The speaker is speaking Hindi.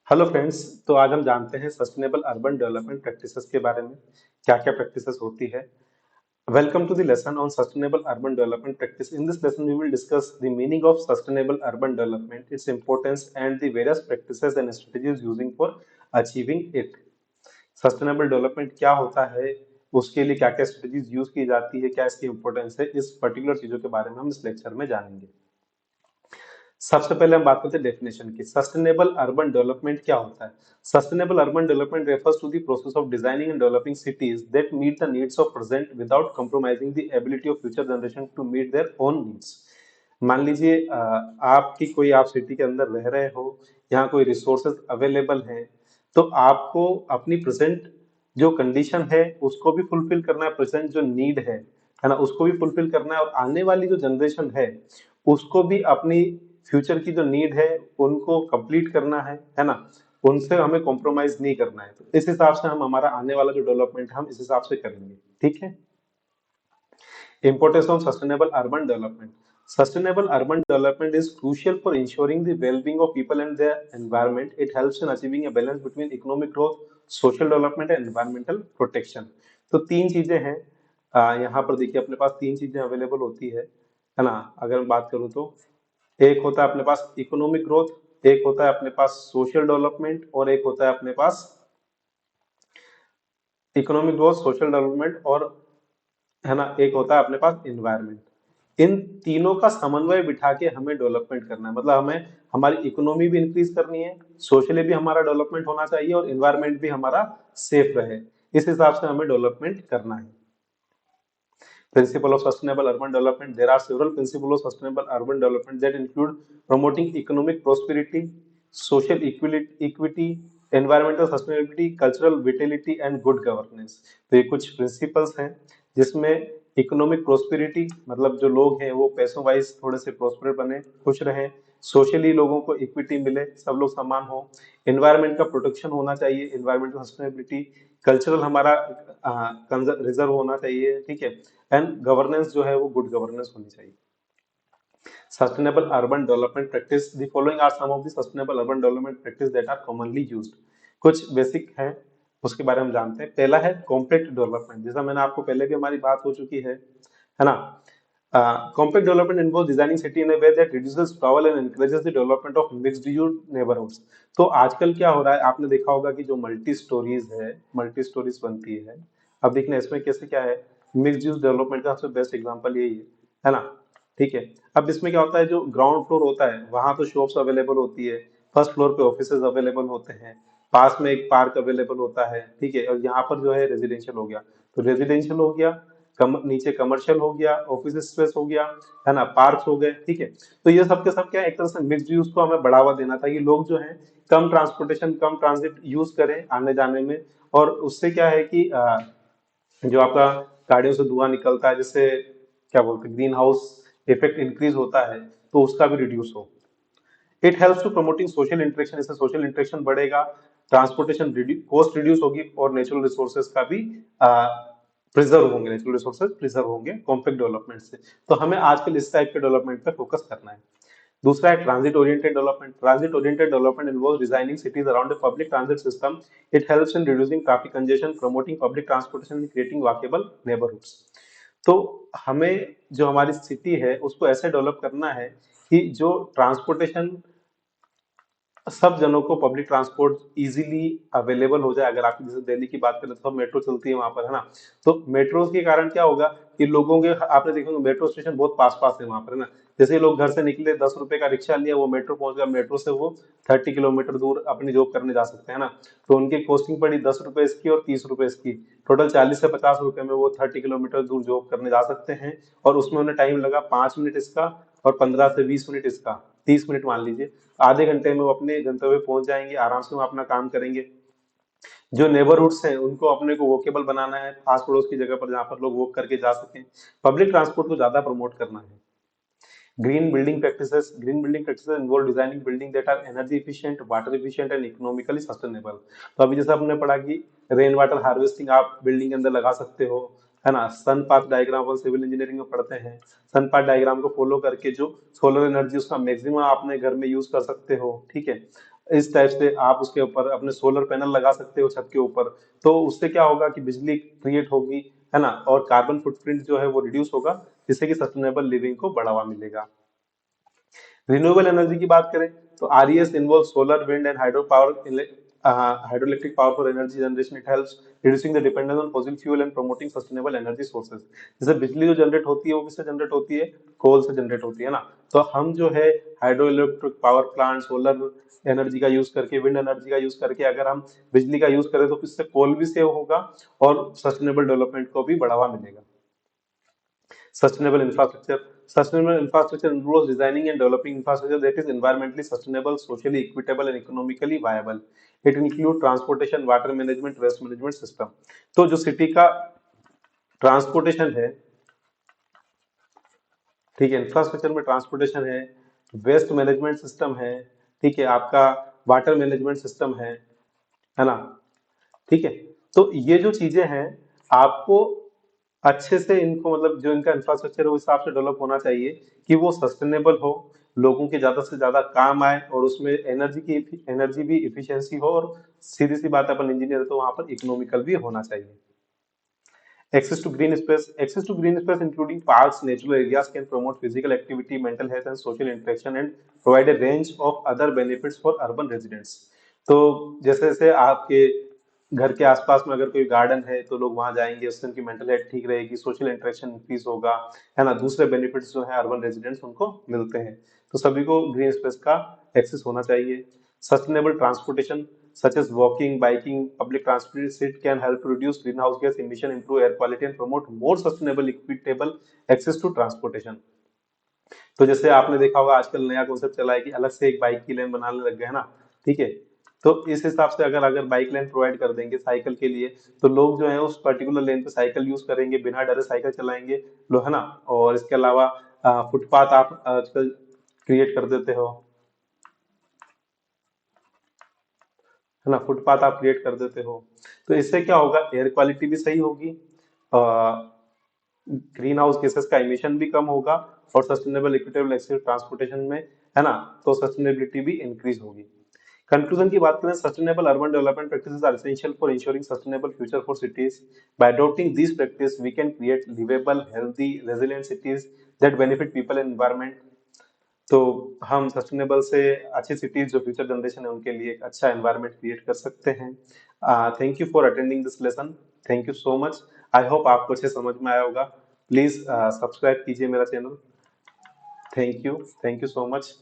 Hello friends. तो आज हम जानते हैं सस्टेनेबल अर्बन डेवलपमेंट प्रैक्टिसेस के बारे में, क्या क्या प्रैक्टिसेस होती है। Welcome to the lesson on sustainable urban development practice. In this lesson we will discuss the meaning of sustainable urban development, its importance and the various practices and strategies using for achieving it. Sustainable development क्या होता है, उसके लिए क्या क्या स्ट्रेटजीज यूज की जाती है, क्या इसकी इंपॉर्टेंस है, इस पर्टिकुलर चीजों के बारे में हम इस लेक्चर में जानेंगे। सबसे पहले हम बात करते हैं डेफिनेशन की। सस्टेनेबल अर्बन डेवलपमेंट क्या होता है? Sustainable urban development refers to the process of designing and developing cities that meet the needs of present without compromising the ability of future generation to meet their own needs. मान लीजिए आपकी कोई आप सिटी के अंदर रह रहे हो, यहाँ कोई रिसोर्सेज अवेलेबल हैं, तो आपको अपनी प्रेजेंट जो कंडीशन है उसको भी फुलफिल करना है, प्रेजेंट जो नीड है ना, उसको भी फुलफिल करना है, और आने वाली जो जनरेशन है उसको भी अपनी फ्यूचर की जो नीड है उनको कंप्लीट करना है ना। उनसे हमें कॉम्प्रोमाइज नहीं करना है। तो इस हिसाब से हम हमारा आने वाला जो डेवलपमेंट हम इस हिसाब से करेंगे। ठीक है। Importance of sustainable urban development. Sustainable urban development is crucial for ensuring the well-being of people and their environment. It helps in achieving a balance between economic growth, social development and environmental protection. तो तीन चीजें हैं। यहाँ पर देखिए अपने पास तीन चीजें अवेलेबल होती है ना। अगर मैं बात करूँ तो एक होता है अपने पास इकोनॉमिक ग्रोथ, एक होता है अपने पास सोशल डेवलपमेंट, और एक होता है अपने पास इकोनॉमिक ग्रोथ, सोशल डेवलपमेंट, और है ना एक होता है अपने पास इन्वायरमेंट। इन तीनों का समन्वय बिठा के हमें डेवलपमेंट करना है। मतलब हमें हमारी इकोनॉमी भी इंक्रीज करनी है, सोशली भी हमारा डेवलपमेंट होना चाहिए, और इन्वायरमेंट भी हमारा सेफ रहे। इस हिसाब से हमें डेवलपमेंट करना है। Principle of sustainable urban development. There are several principles of sustainable urban development that include promoting economic prosperity, social equity, environmental sustainability, cultural vitality and good governance. तो ये कुछ principles हैं जिसमें इकोनॉमिक प्रोस्पेरिटी मतलब जो लोग हैं वो पैसों वाइज थोड़े से प्रोस्पर बने, खुश रहें। सोशली लोगों को इक्विटी मिले, सब लोग समान हो। एनवायरमेंट का प्रोटेक्शन होना चाहिए, एनवायरमेंटल सस्टेनेबिलिटी। कल्चरल हमारा रिजर्व होना चाहिए, ठीक है। एंड गवर्नेंस जो है वो गुड गवर्नेंस होनी चाहिए। Sustainable urban development practice, the following are some of the sustainable urban development practice that are commonly used. कुछ बेसिक है, उसके बारे में जानते हैं। पहला है कॉम्पैक्ट डेवलपमेंट, जैसा मैंने आपको पहले भी हमारी बात हो चुकी है ना। Compact development involves designing city in a way that reduces travel and encourages the development of mixed use neighborhoods. तो आजकल क्या हो रहा है, आपने देखा होगा कि जो मल्टी स्टोरीज है, मल्टी स्टोरीज बनती है। अब देखना इसमें कैसे क्या है, मिक्स्ड यूज डेवलपमेंट का सबसे बेस्ट एग्जांपल यही है ना। ठीक है। अब इसमें क्या होता है, जो ग्राउंड फ्लोर होता है वहां तो शॉप्स अवेलेबल होती है, फर्स्ट फ्लोर पे ऑफिसेज अवेलेबल होते हैं, पास में एक पार्क अवेलेबल होता है, ठीक है। और यहाँ पर जो है रेजिडेंशियल हो गया, तो रेजिडेंशियल हो गया, नीचे कमर्शियल हो गया, ऑफिस स्पेस हो गया, है ना, पार्क्स हो गए, ठीक है। तो ये सब के सब क्या है, एक तरह से मिक्स्ड यूज को हमें बढ़ावा देना था कि लोग जो है कम ट्रांसपोर्टेशन, कम ट्रांजिट यूज करें आने जाने में। और उससे क्या है कि जो आपका गाड़ियों से धुआं निकलता है, जिससे क्या बोलते हैं ग्रीन हाउस इफेक्ट इंक्रीज होता है, तो उसका भी रिड्यूस हो। It helps to promoting social interaction, इससे सोशल इंटरेक्शन बढ़ेगा, ट्रांसपोर्टेशन कॉस्ट रिड्यूस होगी, और नेचुरल रिसोर्सेज का भी प्रिजर्व होंगे, नेचुरल रिसोर्सेज प्रिजर्व होंगे कॉम्पैक्ट डेवलपमेंट से। तो हमें आजकल इस टाइप के डेवलपमेंट पे फोकस करना है। दूसरा है transit oriented development. Transit oriented development involves designing cities around a public transit system. It helps in reducing traffic congestion, promoting public transportation and creating walkable neighborhoods. तो हमें जो हमारी सिटी है उसको ऐसे डेवलप करना है कि जो ट्रांसपोर्टेशन सब जनों को पब्लिक ट्रांसपोर्ट इजीली अवेलेबल हो जाए। अगर आप जैसे दिल्ली की बात करें तो मेट्रो चलती है वहां पर, है ना। तो मेट्रो के कारण क्या होगा कि लोगों के, आपने देखा होगा मेट्रो स्टेशन बहुत पास पास है वहां पर, है ना। जैसे ही लोग घर से निकले, 10 रुपए का रिक्शा लिया, वो मेट्रो पहुंच गया, मेट्रो से वो 30 किलोमीटर दूर अपनी जॉब करने जा सकते हैं ना। तो उनकी कॉस्टिंग पड़ी 10 रुपए इसकी और 30 रुपए इसकी, टोटल 40 से 50 रुपए में वो 30 किलोमीटर दूर जॉब करने जा सकते हैं। और उसमें उन्हें टाइम लगा 5 मिनट इसका, और 15 से 20 मिनट इसका, 30 मिनट मान लीजिए। आधे घंटे में वो अपने गंतव्य पहुंच जाएंगे, आराम से वो अपना काम करेंगे। जो नेबरहुड्स हैं उनको अपने को वॉकेबल बनाना है, आस पड़ोस की जगह पर जहां पर लोग वॉक करके जा सकें। पब्लिक ट्रांसपोर्ट को ज्यादा प्रमोट करना है। Green building practices involve designing building that are energy efficient, water efficient and economically sustainable. तो अभी जैसा हमने पढ़ा कि रेन वाटर हार्वेस्टिंग आप बिल्डिंग के अंदर लगा सकते हो, है ना। सन पाथ डायग्राम और सिविल इंजीनियरिंग में पढ़ते हैं। सन पाथ डायग्राम को फॉलो करके जो सोलर एनर्जी उसका मैक्सिमम आपने घर में यूज कर सकते हो, ठीक है। इस टाइप से आप उसके ऊपर अपने सोलर पैनल लगा सकते हो छत के ऊपर। तो उससे क्या होगा कि बिजली क्रिएट होगी, है ना, और कार्बन फुटप्रिंट जो है वो रिड्यूस होगा, जिससे कि सस्टेनेबल लिविंग को बढ़ावा मिलेगा। रिन्यूएबल एनर्जी की बात करें तो RES involve solar, wind and hydro power, hydroelectric power for energy generation. It helps reducing the dependence on fossil fuel and promoting sustainable energy sources. जैसे बिजली जो जनरेट होती है वो किससे जनरेट होती है, कोल से जनरेट होती है ना। तो हम जो है hydro electric power plant, solar energy का यूज करके, विंड एनर्जी का यूज करके अगर हम बिजली का यूज करें तो इससे कोल भी सेव होगा और सस्टेनेबल डेवलपमेंट को भी बढ़ावा मिलेगा। Sustainable infrastructure. Sustainable infrastructure involves designing and developing infrastructure that is environmentally sustainable, socially equitable, and economically viable. It includes transportation, water management, waste management system. तो जो सिटी का ट्रांसपोर्टेशन है, ठीक है, इंफ्रास्ट्रक्चर में ट्रांसपोर्टेशन है, वेस्ट मैनेजमेंट सिस्टम है, ठीक है, आपका वाटर मैनेजमेंट सिस्टम है ना, ठीक है। तो ये जो चीजें हैं आपको अच्छे से इनको, मतलब जो इनका इंफ्रास्ट्रक्चर है उस हिसाब से डेवलप होना चाहिए कि वो सस्टेनेबल हो, लोगों के ज्यादा से ज्यादा काम आए, और उसमें एनर्जी भी इफिशियंसी हो, और सीधी सी बात है अपन इंजीनियर तो वहां पर इकोनॉमिकल भी होना चाहिए। Access to green space, including parks, natural areas, can promote physical activity, mental health, and social interaction, and provide a range of other benefits for urban residents. तो जैसे जैसे आपके घर के आसपास में अगर कोई गार्डन है तो लोग वहां जाएंगे, उससे उनकी मेंटल हेल्थ ठीक रहेगी, सोशल इंटरेक्शन इंक्रीज होगा, है ना, दूसरे बेनिफिट्स जो है अर्बन रेजिडेंट्स उनको मिलते हैं। तो सभी को ग्रीन स्पेस का एक्सेस होना चाहिए। Sustainable transportation such as walking, biking, public transit can help reduce greenhouse gas emission, improve air quality, and promote more sustainable, equitable access to transportation. तो जैसे आपने देखा होगा आजकल नया कॉन्सेप्ट चला है कि अलग से एक बाइक की लेन बनाने लग गए है ना, ठीक है। तो इस हिसाब से अगर अगर बाइक लेन प्रोवाइड कर देंगे साइकिल के लिए, तो लोग जो है उस पर्टिकुलर लेन पे साइकिल यूज करेंगे, बिना डरे साइकिल चलाएंगे लोग, है ना। और इसके अलावा फुटपाथ आप आजकल क्रिएट कर देते हो, है ना, फुटपाथ आप क्रिएट कर देते हो। तो इससे क्या होगा, एयर क्वालिटी भी सही होगी, ग्रीन हाउस गैसेस का इमिशन भी कम होगा, और सस्टेनेबल इक्विटेबल एक्सेस ट्रांसपोर्टेशन में, है ना, तो सस्टेनेबिलिटी भी इंक्रीज होगी। कंक्लूजन की बात करें, sustainable urban development practices are essential for ensuring sustainable future for cities. By adopting this practice we can create livable, healthy, resilient cities that benefit people and environment. तो हम सस्टेनेबल से अच्छी सिटीज जो फ्यूचर जनरेशन है उनके लिए एक अच्छा एनवायरनमेंट क्रिएट कर सकते हैं। Thank you for attending this lesson. Thank you so much. I hope आपको अच्छे समझ में आया होगा। प्लीज सब्सक्राइब कीजिए मेरा channel. Thank you so much.